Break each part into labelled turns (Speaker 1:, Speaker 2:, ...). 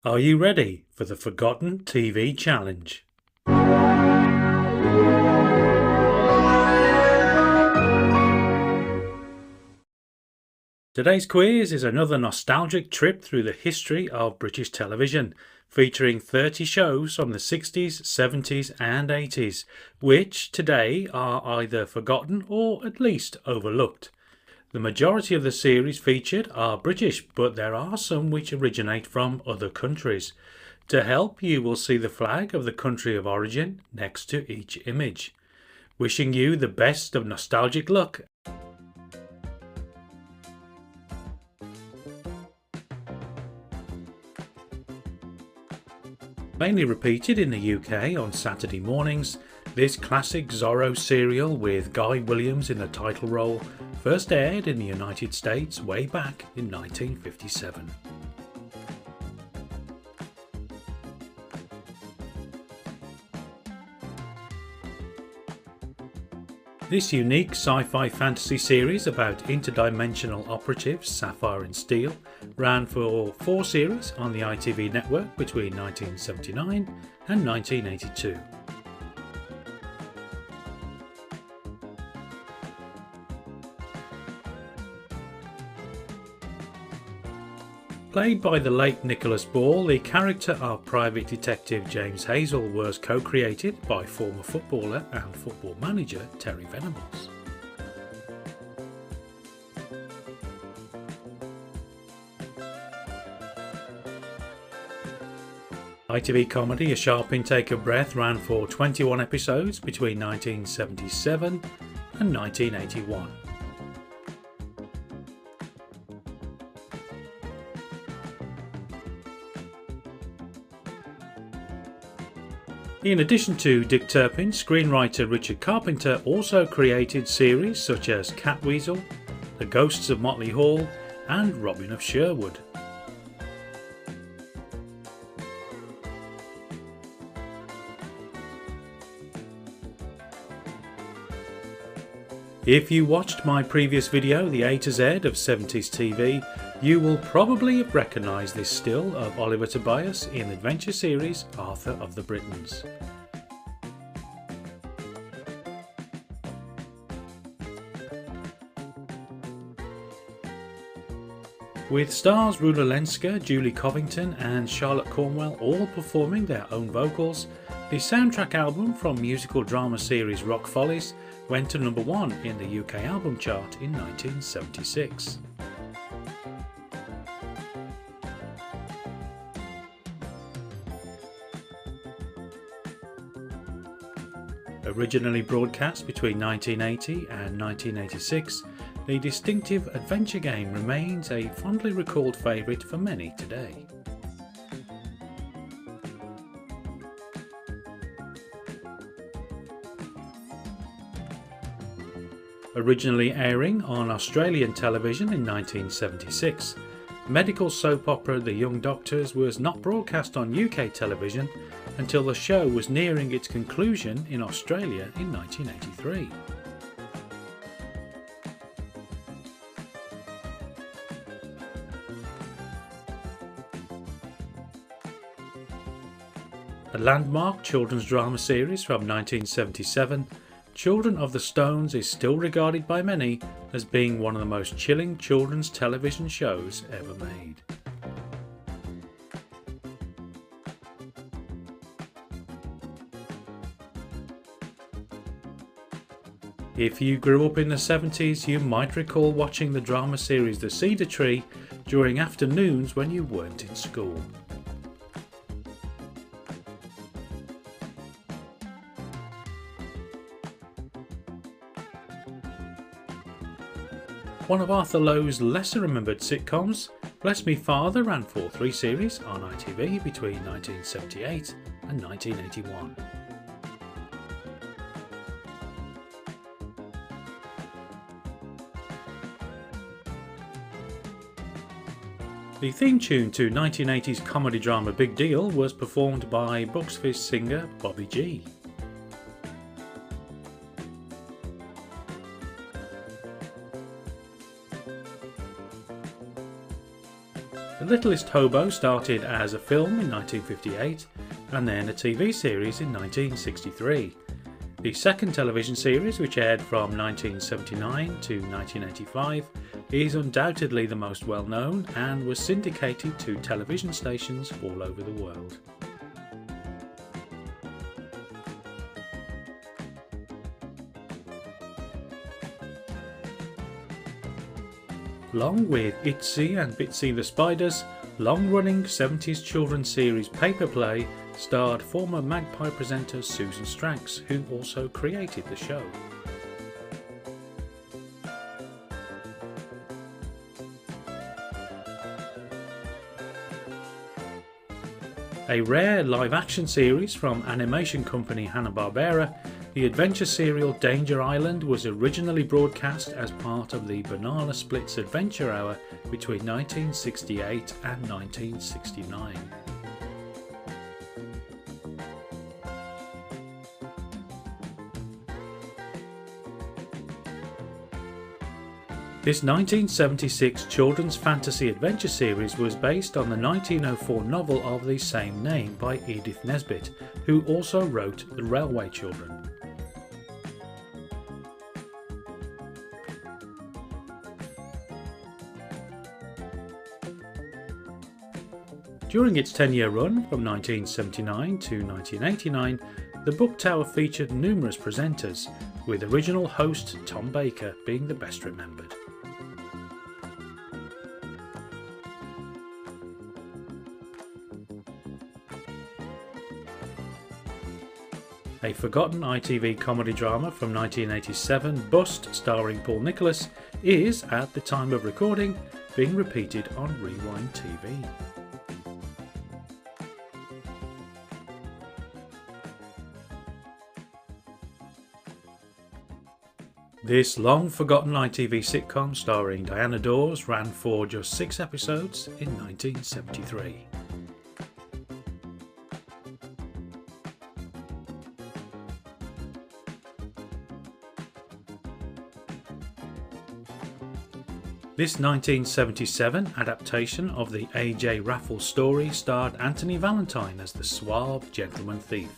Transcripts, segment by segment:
Speaker 1: Are you ready for the Forgotten TV Challenge? Today's quiz is another nostalgic trip through the history of British television, featuring 30 shows from the 60s, 70s and 80s, which today are either forgotten or at least overlooked. The majority of the series featured are British, but there are some which originate from other countries. To help, you will see the flag of the country of origin next to each image. Wishing you the best of nostalgic luck. Mainly repeated in the UK on Saturday mornings, this classic Zorro serial with Guy Williams in the title role first aired in the United States way back in 1957. This unique sci-fi fantasy series about interdimensional operatives Sapphire and Steel ran for 4 series on the ITV network between 1979 and 1982. Played by the late Nicholas Ball, the character of Private Detective James Hazel was co-created by former footballer and football manager Terry Venables. ITV comedy A Sharp Intake of Breath ran for 21 episodes between 1977 and 1981. In addition to Dick Turpin, screenwriter Richard Carpenter also created series such as Catweasel, The Ghosts of Motley Hall and Robin of Sherwood. If you watched my previous video, the A to Z of 70s TV, you will probably have recognised this still of Oliver Tobias in the adventure series Arthur of the Britons. With stars Rula Lenska, Julie Covington and Charlotte Cornwell all performing their own vocals, the soundtrack album from musical drama series Rock Follies went to number 1 in the UK album chart in 1976. Originally broadcast between 1980 and 1986, the distinctive adventure game remains a fondly recalled favourite for many today. Originally airing on Australian television in 1976, medical soap opera The Young Doctors was not broadcast on UK television until the show was nearing its conclusion in Australia in 1983. A landmark children's drama series from 1977, Children of the Stones is still regarded by many as being one of the most chilling children's television shows ever made. If you grew up in the 70s, you might recall watching the drama series The Cedar Tree during afternoons when you weren't in school. One of Arthur Lowe's lesser remembered sitcoms, Bless Me Father, ran for 3 series on ITV between 1978 and 1981. The theme tune to 1980s comedy drama Big Deal was performed by Bucks Fizz singer Bobby G. The Littlest Hobo started as a film in 1958 and then a TV series in 1963. The second television series, which aired from 1979 to 1985, is undoubtedly the most well known and was syndicated to television stations all over the world. Along with Itsy and Bitsy the Spiders, long-running 70s children's series Paper Play starred former Magpie presenter Susan Strax, who also created the show. A rare live-action series from animation company Hanna-Barbera, the adventure serial Danger Island was originally broadcast as part of the Banana Splits Adventure Hour between 1968 and 1969. This 1976 children's fantasy adventure series was based on the 1904 novel of the same name by Edith Nesbit, who also wrote The Railway Children. During its 10-year run, from 1979 to 1989, the Book Tower featured numerous presenters, with original host Tom Baker being the best remembered. A forgotten ITV comedy drama from 1987, Bust, starring Paul Nicholas, is, at the time of recording, being repeated on Rewind TV. This long-forgotten ITV sitcom starring Diana Dawes ran for just 6 episodes in 1973. This 1977 adaptation of the A.J. Raffles story starred Anthony Valentine as the suave gentleman thief.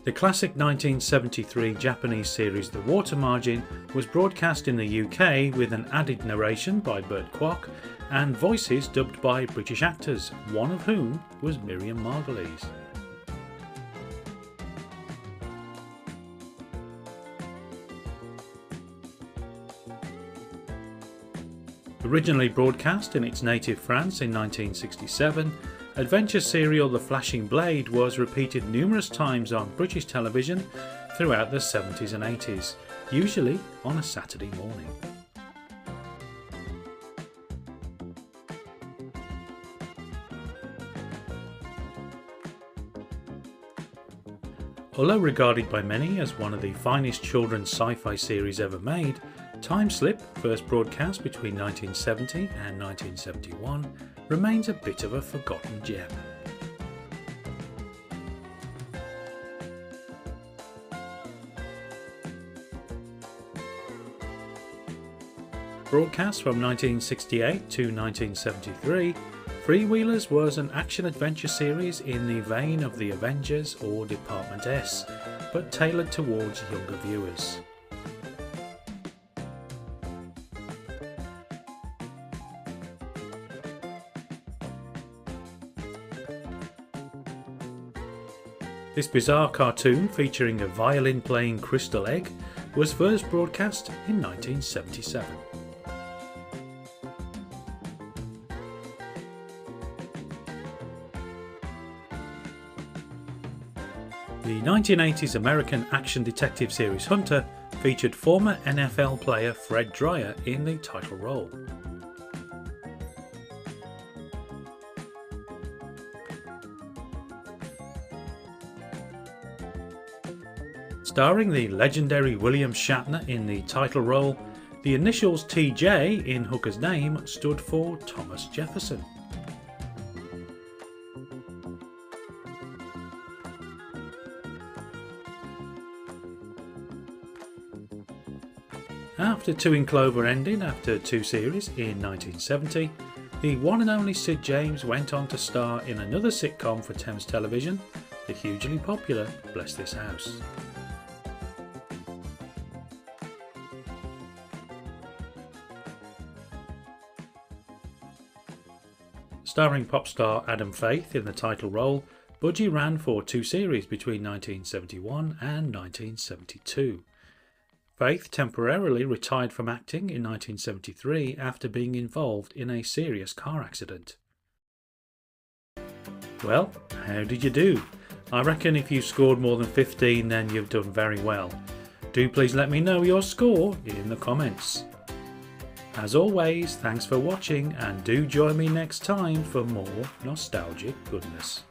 Speaker 1: The classic 1973 Japanese series The Water Margin was broadcast in the UK with an added narration by Bert Kwok and voices dubbed by British actors, one of whom was Miriam Margolyes. Originally broadcast in its native France in 1967, adventure serial The Flashing Blade was repeated numerous times on British television throughout the 70s and 80s, usually on a Saturday morning. Although regarded by many as one of the finest children's sci-fi series ever made, Time Slip, first broadcast between 1970 and 1971, remains a bit of a forgotten gem. Broadcast from 1968 to 1973, Freewheelers was an action-adventure series in the vein of The Avengers or Department S, but tailored towards younger viewers. This bizarre cartoon, featuring a violin-playing crystal egg, was first broadcast in 1977. The 1980s American action detective series Hunter featured former NFL player Fred Dryer in the title role. Starring the legendary William Shatner in the title role, the initials TJ in Hooker's name stood for Thomas Jefferson. After Two in Clover ending after 2 series in 1970, the one and only Sid James went on to star in another sitcom for Thames Television, the hugely popular Bless This House. Starring pop star Adam Faith in the title role, Budgie ran for 2 series between 1971 and 1972. Faith temporarily retired from acting in 1973 after being involved in a serious car accident. Well, how did you do? I reckon if you scored more than 15 then you've done very well. Do please let me know your score in the comments. As always, thanks for watching and do join me next time for more nostalgic goodness.